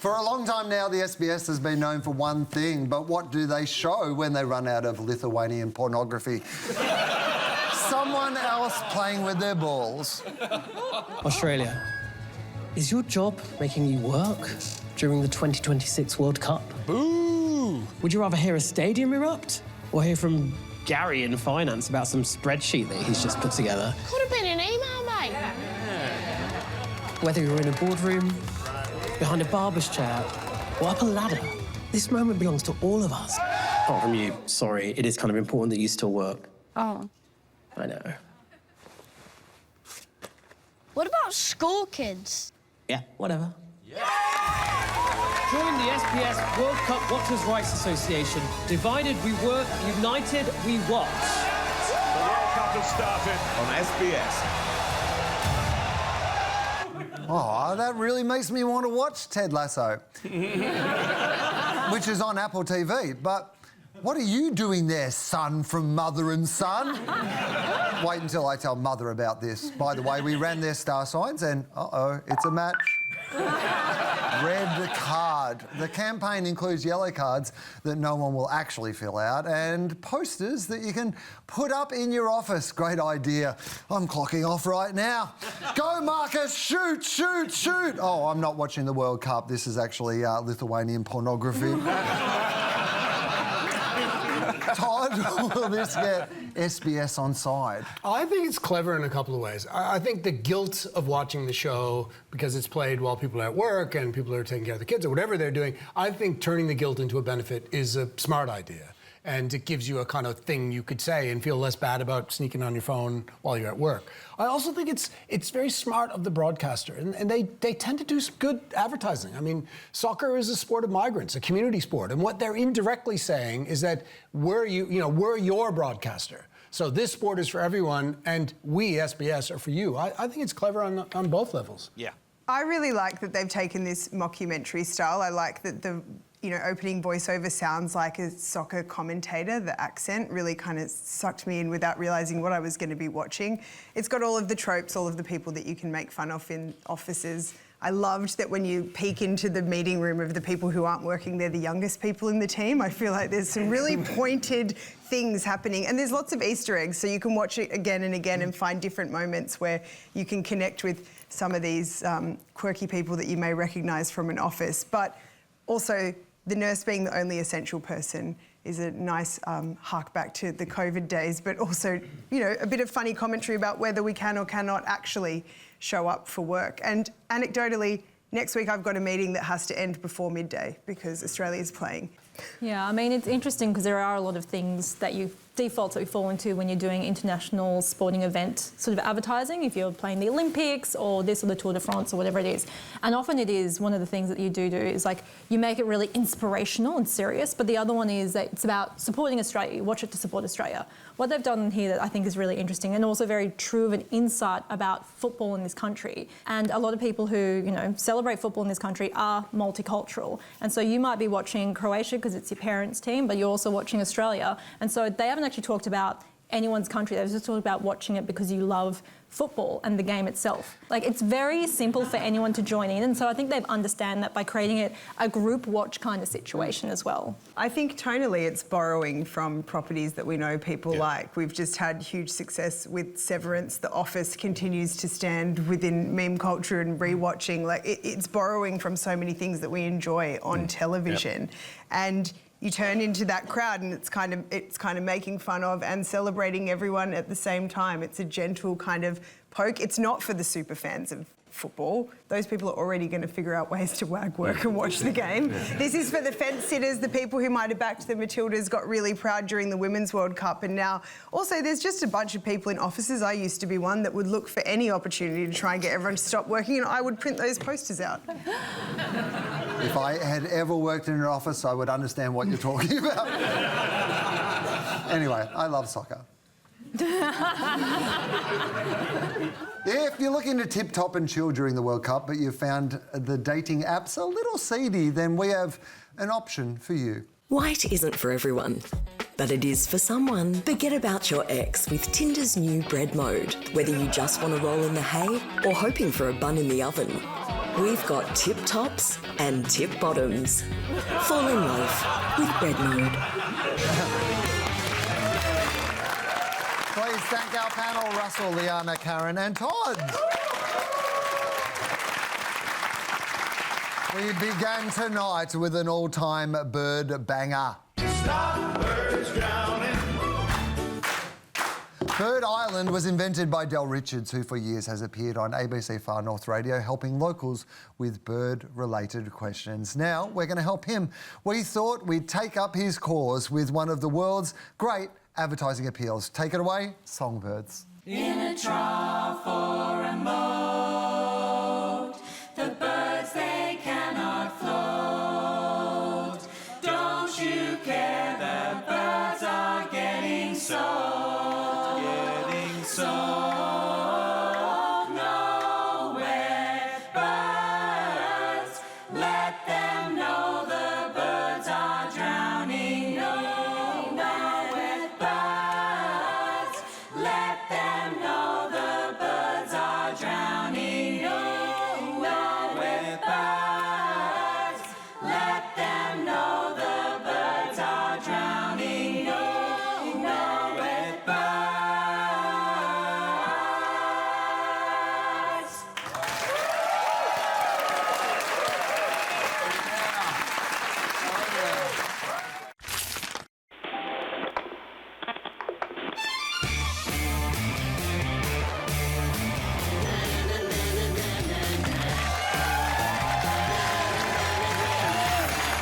For a long time now, the SBS has been known for one thing, but what do they show when they run out of Lithuanian pornography? Someone else playing with their balls. Australia, is your job making you work during the 2026 World Cup? Boo! Would you rather hear a stadium erupt or hear from Gary in finance about some spreadsheet that he's just put together? Could have been an email, mate. Whether you're in a boardroom, behind a barber's chair, or up a ladder, this moment belongs to all of us. Apart from you, sorry, it is kind of important that you still work. Oh. I know. What about school kids? Yeah, whatever. Join the SBS World Cup Watchers' Rights Association. Divided we work, united we watch. The World Cup has started on SBS. Oh, that really makes me want to watch Ted Lasso, which is on Apple TV. But what are you doing there, son from Mother and Son? Wait until I tell Mother about this. By the way, we ran their star signs and, uh-oh, it's a match. Red card. The campaign includes yellow cards that no one will actually fill out and posters that you can put up in your office. Great idea. I'm clocking off right now. Go, Marcus! Shoot, shoot, shoot! Oh, I'm not watching the World Cup. This is actually Lithuanian pornography. Todd, will this get SBS on side? I think it's clever in a couple of ways. I think the guilt of watching the show because it's played while people are at work and people are taking care of the kids or whatever they're doing, I think turning the guilt into a benefit is a smart idea. And it gives you a kind of thing you could say and feel less bad about sneaking on your phone while you're at work. I also think it's very smart of the broadcaster, and they tend to do some good advertising. I mean, soccer is a sport of migrants, a community sport, and what they're indirectly saying is that we're your broadcaster. So this sport is for everyone, and we, SBS, are for you. I think it's clever on both levels. Yeah. I really like that they've taken this mockumentary style. I like that the opening voiceover sounds like a soccer commentator. The accent really kind of sucked me in without realising what I was going to be watching. It's got all of the tropes, all of the people that you can make fun of in offices. I loved that when you peek into the meeting room of the people who aren't working, they're the youngest people in the team. I feel like there's some really pointed things happening, and there's lots of Easter eggs, so you can watch it again and again and find different moments where you can connect with some of these quirky people that you may recognise from an office. But also, the nurse being the only essential person is a nice hark back to the COVID days, but also, a bit of funny commentary about whether we can or cannot actually show up for work. And anecdotally, next week I've got a meeting that has to end before midday because Australia's playing. Yeah, I mean, it's interesting because there are a lot of things that defaults that we fall into when you're doing international sporting event sort of advertising, if you're playing the Olympics or this or the Tour de France or whatever it is. And often it is one of the things that you do is like you make it really inspirational and serious, but the other one is that it's about supporting Australia. You watch it to support Australia. What they've done here that I think is really interesting and also very true of an insight about football in this country. And a lot of people who, celebrate football in this country are multicultural. And so you might be watching Croatia because it's your parents' team, but you're also watching Australia. And so they haven't actually talked about anyone's country. They've just talked about watching it because you love football and the game itself. Like, it's very simple for anyone to join in, and so I think they've understand that by creating it a group watch kind of situation as well. I think tonally it's borrowing from properties that we know people like. We've just had huge success with Severance. The Office continues to stand within meme culture and rewatching. Like, it's borrowing from so many things that we enjoy on television. And you turn into that crowd and it's kind of making fun of and celebrating everyone at the same time. It's a gentle kind of poke. It's not for the super fans of football. Those people are already going to figure out ways to wag work and watch the game. This is for the fence sitters, the people who might have backed the Matildas, got really proud during the Women's World Cup, and now also there's just a bunch of people in offices, I used to be one, that would look for any opportunity to try and get everyone to stop working, and I would print those posters out. If I had ever worked in an office, I would understand what you're talking about. Anyway, I love soccer. If you're looking to tip-top and chill during the World Cup, but you've found the dating apps a little seedy, then we have an option for you. White isn't for everyone, but it is for someone. Forget about your ex with Tinder's new bread mode. Whether you just want to roll in the hay or hoping for a bun in the oven, We've got tip tops and tip bottoms. Fall in love with bed mode. Please thank our panel, Russell, Liana, Karen and Todd. We began tonight with an all-time bird banger. Stop birds drowning. Bird Island was invented by Del Richards, who for years has appeared on ABC Far North Radio, helping locals with bird-related questions. Now we're going to help him. We thought we'd take up his cause with one of the world's great advertising appeals. Take it away, Songbirds. In a trough or a moat, the birds they cannot float. Don't you care, the birds are getting soaked, getting soaked. Nowhere birds, let them know.